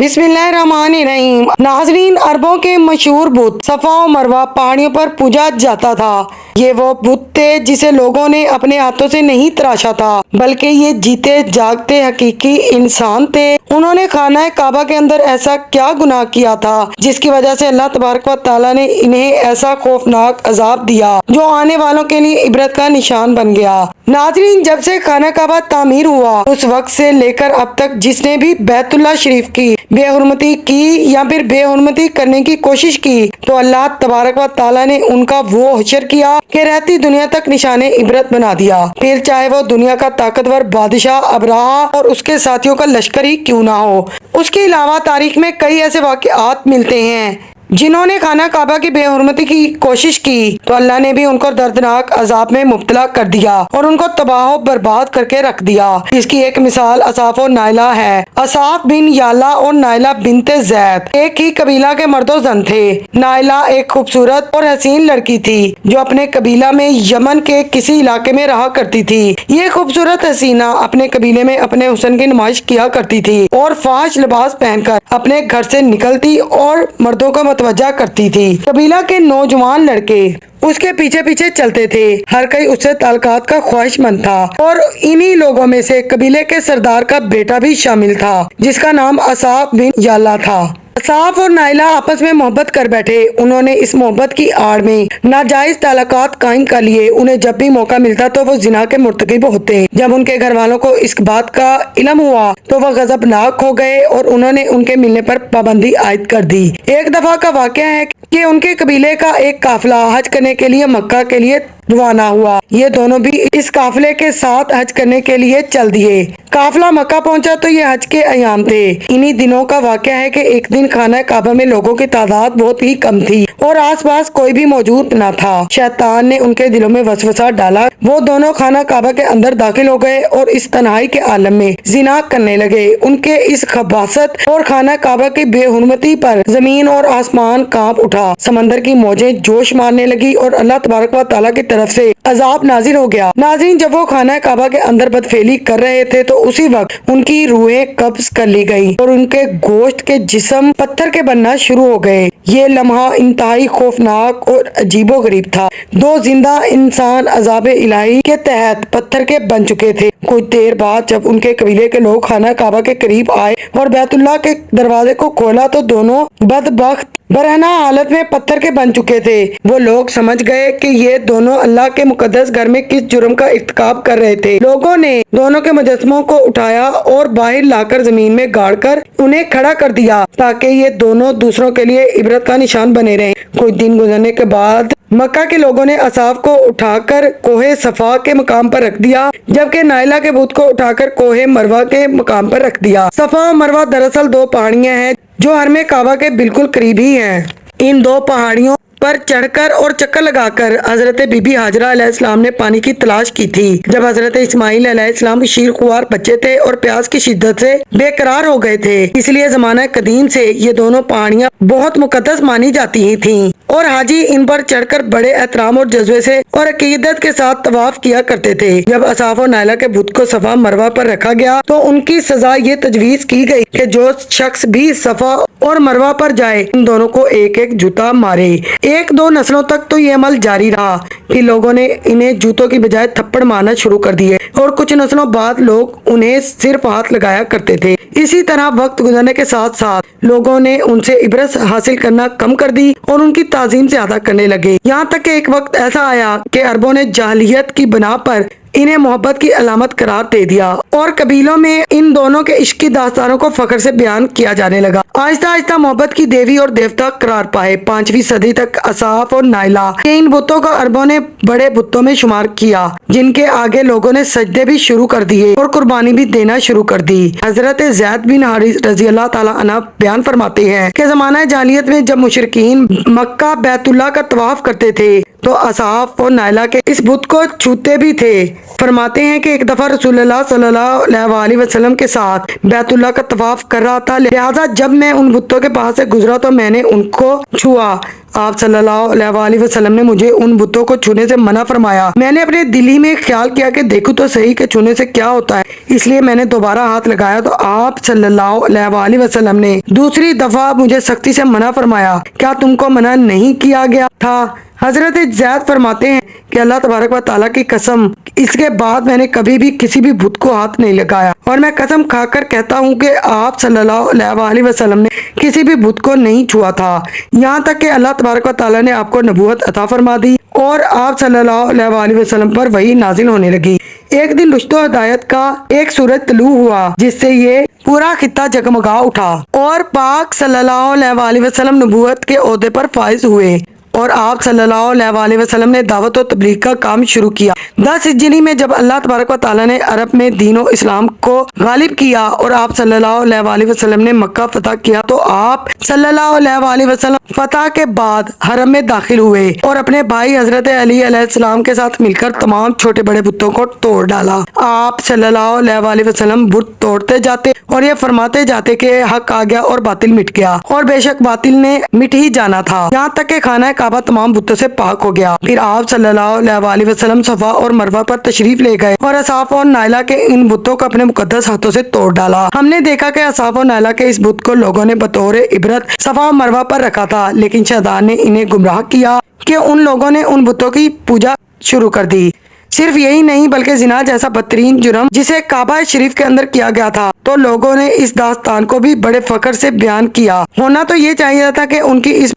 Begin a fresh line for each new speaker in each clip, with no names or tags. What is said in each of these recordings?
بسم اللہ الرحمن الرحیم۔ ناظرین، عربوں کے مشہور بت صفا و مروہ پہاڑیوں پر پوجا جاتا تھا۔ یہ وہ بت تھے جسے لوگوں نے اپنے ہاتھوں سے نہیں تراشا تھا، بلکہ یہ جیتے جاگتے حقیقی انسان تھے۔ انہوں نے خانہ کعبہ کے اندر ایسا کیا گناہ کیا تھا جس کی وجہ سے اللہ تبارک و تعالیٰ نے انہیں ایسا خوفناک عذاب دیا جو آنے والوں کے لیے عبرت کا نشان بن گیا۔ ناظرین، جب سے خانہ کعبہ تعمیر ہوا اس وقت سے لے کر اب تک جس نے بھی بیت اللہ شریف کی بے حرمتی کی یا پھر بے حرمتی کرنے کی کوشش کی تو اللہ تبارک و تعالیٰ نے ان کا وہ حشر کیا کہ رہتی دنیا تک نشان عبرت بنا دیا، پھر چاہے وہ دنیا کا طاقتور بادشاہ ابراہا اور اس کے ساتھیوں کا لشکر ہی کیوں نہ ہو۔ اس کے علاوہ تاریخ میں کئی ایسے واقعات ملتے ہیں جنہوں نے خانہ کعبہ کی بے حرمتی کی کوشش کی تو اللہ نے بھی ان کو دردناک عذاب میں مبتلا کر دیا اور ان کو تباہ و برباد کر کے رکھ دیا۔ اس کی ایک مثال اصاف و نائلہ ہے۔ اصاف بن یالا اور نائلہ بنت زید ایک ہی قبیلہ کے مرد و زن تھے۔ نائلہ ایک خوبصورت اور حسین لڑکی تھی جو اپنے قبیلہ میں یمن کے کسی علاقے میں رہا کرتی تھی۔ یہ خوبصورت حسینہ اپنے قبیلے میں اپنے حسن کی نمائش کیا کرتی تھی اور فاحش لباس پہن کر اپنے گھر سے نکلتی اور مردوں کو متوجہ کرتی تھی۔ قبیلہ کے نوجوان لڑکے اس کے پیچھے پیچھے چلتے تھے، ہر کوئی اس سے تعلقات کا خواہش مند تھا اور انہی لوگوں میں سے قبیلے کے سردار کا بیٹا بھی شامل تھا جس کا نام اصاف بن یالا تھا۔ اصاف اور نائلہ آپس میں محبت کر بیٹھے۔ انہوں نے اس محبت کی آڑ میں ناجائز تعلقات قائم کر لیے۔ انہیں جب بھی موقع ملتا تو وہ زنا کے مرتکب ہوتے۔ جب ان کے گھر والوں کو اس بات کا علم ہوا تو وہ غضبناک ہو گئے اور انہوں نے ان کے ملنے پر پابندی عائد کر دی۔ ایک دفعہ کا واقعہ ہے کہ ان کے قبیلے کا ایک قافلہ حج کرنے کے لیے مکہ کے لیے روانہ ہوا۔ یہ دونوں بھی اس قافلے کے ساتھ حج کرنے کے لیے چل دیے۔ قافلہ مکہ پہنچا تو یہ حج کے ایام تھے۔ انہی دنوں کا واقعہ ہے کہ ایک دن خانہ کعبہ میں لوگوں کی تعداد بہت ہی کم تھی اور آس پاس کوئی بھی موجود نہ تھا۔ شیطان نے ان کے دلوں میں وسوسہ ڈالا۔ وہ دونوں خانہ کعبہ کے اندر داخل ہو گئے اور اس تنہائی کے عالم میں زنا کرنے لگے۔ ان کے اس خباثت اور خانہ کعبہ کی بے حرمتی پر زمین اور آسمان کانپ اٹھا، سمندر کی موجیں جوش مارنے لگی اور اللہ تبارک و تعالیٰ کی طرف سے عذاب نازل ہو گیا۔ ناظرین، جب وہ خانہ کعبہ کے اندر بدفعلی کر رہے تھے تو اسی وقت ان کی روحیں قبض کر لی گئی اور ان کے گوشت کے جسم پتھر کے بننا شروع ہو گئے۔ یہ لمحہ انتہائی خوفناک اور عجیب و غریب تھا۔ دو زندہ انسان عذاب الہی کے تحت پتھر کے بن چکے تھے۔ کچھ دیر بعد جب ان کے قبیلے کے لوگ خانہ کعبہ کے قریب آئے اور بیت اللہ کے دروازے کو کھولا تو دونوں بدبخت برہنہ حالت میں پتھر کے بن چکے تھے۔ وہ لوگ سمجھ گئے کہ یہ دونوں اللہ کے مقدس گھر میں کس جرم کا ارتکاب کر رہے تھے۔ لوگوں نے دونوں کے مجسموں کو اٹھایا اور باہر لا کر زمین میں گاڑ کر انہیں کھڑا کر دیا تاکہ یہ دونوں دوسروں کے لیے عبرت کا نشان بنے رہیں۔ کچھ دن گزرنے کے بعد مکہ کے لوگوں نے اصاف کو اٹھا کر کوہ صفا کے مقام پر رکھ دیا جبکہ نائلہ کے بت کو اٹھا کر کوہ مروہ کے مقام پر رکھ دیا۔ صفا و مروہ دراصل دو پہاڑیاں ہیں جو حرم کعبہ کے بالکل قریب ہی ہیں۔ ان دو پہاڑیوں پر چڑھ کر اور چکر لگا کر حضرت بی بی ہاجرہ علیہ السلام نے پانی کی تلاش کی تھی۔ جب حضرت اسماعیل علیہ السلام شیر خوار بچے تھے اور پیاس کی شدت سے بے قرار ہو گئے تھے، اس لیے زمانہ قدیم سے یہ دونوں پہاڑیاں بہت مقدس مانی جاتی ہی تھیں اور حاجی ان پر چڑھ کر بڑے احترام اور جذبے سے اور عقیدت کے ساتھ طواف کیا کرتے تھے۔ جب اصاف و نائلہ کے بت کو صفا مروہ پر رکھا گیا تو ان کی سزا یہ تجویز کی گئی کہ جو شخص بھی صفا اور مروہ پر جائے ان دونوں کو ایک ایک جوتا مارے۔ ایک دو نسلوں تک تو یہ عمل جاری رہا کہ لوگوں نے انہیں جوتوں کی بجائے تھپڑ مارنا شروع کر دیے اور کچھ نسلوں بعد لوگ انہیں صرف ہاتھ لگایا کرتے تھے۔ اسی طرح وقت گزرنے کے ساتھ ساتھ لوگوں نے ان سے عبرت حاصل کرنا کم کر دی اور ان کی تعظیم زیادہ کرنے لگے، یہاں تک کہ ایک وقت ایسا آیا کہ عربوں نے جاہلیت کی بنا پر انہیں محبت کی علامت قرار دے دیا اور قبیلوں میں ان دونوں کے عشق کی داستانوں کو فخر سے بیان کیا جانے لگا۔ آہستہ آہستہ محبت کی دیوی اور دیوتا قرار پائے۔ 5ویں صدی تک اصاف اور نائلہ کے ان بتوں کو عربوں نے بڑے بتوں میں شمار کیا جن کے آگے لوگوں نے سجدے بھی شروع کر دیے اور قربانی بھی دینا شروع کر دی۔ حضرت زید بن حارث رضی اللہ تعالیٰ عنہ بیان فرماتے ہیں کہ زمانہ جاہلیت میں جب مشرکین مکہ بیت اللہ کا طواف کرتے تھے تو اصاف اور نائلہ کے اس بت کو چھوتے بھی تھے۔ فرماتے ہیں کہ ایک دفعہ رسول اللہ صلی اللہ علیہ وسلم کے ساتھ بیت اللہ کا طواف کر رہا تھا، لہٰذا جب میں ان بتوں کے پاس سے گزرا تو میں نے ان کو چھوا۔ آپ صلی اللہ علیہ وسلم نے مجھے ان بتوں کو چھونے سے منع فرمایا۔ میں نے اپنے دل ہی میں خیال کیا کہ دیکھو تو صحیح کہ چھونے سے کیا ہوتا ہے، اس لیے میں نے دوبارہ ہاتھ لگایا تو آپ صلی اللہ علیہ وسلم نے دوسری دفعہ مجھے سختی سے منع فرمایا۔ کیا تم کو منع نہیں کیا گیا تھا؟ حضرت زید فرماتے ہیں کہ اللہ تبارک و تعالیٰ کی قسم، اس کے بعد میں نے کبھی بھی کسی بھی بت کو ہاتھ نہیں لگایا، اور میں قسم کھا کر کہتا ہوں کہ آپ صلی اللہ علیہ وسلم نے کسی بھی بت کو نہیں چھوا تھا، یہاں تک کہ اللہ تبارک و تعالیٰ نے آپ کو نبوت عطا فرما دی اور آپ صلی اللہ علیہ وسلم پر وحی نازل ہونے لگی۔ ایک دن رشد و ہدایت کا ایک سورج طلوع ہوا جس سے یہ پورا خطہ جگمگا اٹھا اور پاک صلی اللہ علیہ وسلم نبوت کے عہدے پر فائز ہوئے، اور آپ صلی اللہ علیہ وسلم نے دعوت و تبلیغ کا کام شروع کیا۔ 10 ہجری میں جب اللہ تبارک و تعالیٰ نے عرب میں دین و اسلام کو غالب کیا اور آپ صلی اللہ علیہ وسلم نے مکہ فتح کیا تو آپ صلی اللہ علیہ وسلم فتح کے بعد حرم میں داخل ہوئے اور اپنے بھائی حضرت علی علیہ السلام کے ساتھ مل کر تمام چھوٹے بڑے بتوں کو توڑ ڈالا۔ آپ صلی اللہ علیہ وسلم بت توڑتے جاتے اور یہ فرماتے جاتے کہ حق آ گیا اور باطل مٹ گیا، اور بے شک باطل نے مٹ ہی جانا تھا، یہاں تک کہ خانہ کعبہ تمام بتوں سے پاک ہو گیا۔ پھر آپ صلی اللہ علیہ وسلم صفا اور مروہ پر تشریف لے گئے اور اصحاب اور نائلہ کے ان بتوں کو اپنے مقدس ہاتھوں سے توڑ ڈالا۔ ہم نے دیکھا کہ اصحاب اور نائلہ کے اس بت کو لوگوں نے بطور عبرت صفا اور مروہ پر رکھا تھا، لیکن شیطان نے انہیں گمراہ کیا کہ ان لوگوں نے ان بتوں کی پوجا شروع کر دی۔ صرف یہی نہیں بلکہ زنا جیسا بدترین جرم جسے کعبہ شریف کے اندر کیا گیا تھا تو لوگوں نے اس داستان کو بھی بڑے فخر سے بیان کیا۔ ہونا تو یہ چاہیے تھا کہ ان کی اس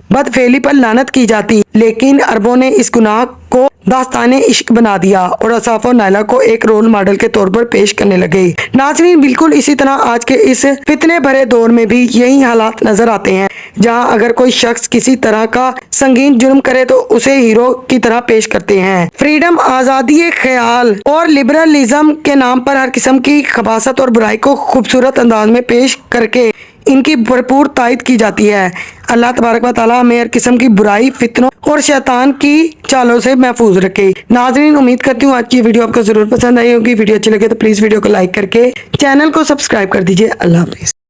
بدفعلی پر لعنت کی جاتی، لیکن عربوں نے اس گناہ کو داستان عشق بنا دیا اور اصحاب و نائلہ کو ایک رول ماڈل کے طور پر پیش کرنے لگے۔ ناظرین، بالکل اسی طرح آج کے اس فتنے بھرے دور میں بھی یہی حالات نظر آتے ہیں، جہاں اگر کوئی شخص کسی طرح کا سنگین جرم کرے تو اسے ہیرو کی طرح پیش کرتے ہیں۔ فریڈم، آزادی خیال اور لبرلزم کے نام پر ہر قسم کی خباثت اور برائی کو خوبصورت انداز میں پیش کر کے ان کی بھرپور تائید کی جاتی ہے۔ اللہ تبارک و تعالیٰ ہمیں ہر قسم کی برائی، فتنوں اور شیطان کی چالوں سے محفوظ رکھے۔ ناظرین، امید کرتی ہوں آج کی ویڈیو آپ کو ضرور پسند آئی ہوگی۔ ویڈیو اچھی لگے تو پلیز ویڈیو کو لائک کر کے چینل کو سبسکرائب کر دیجیے۔ اللہ حافظ۔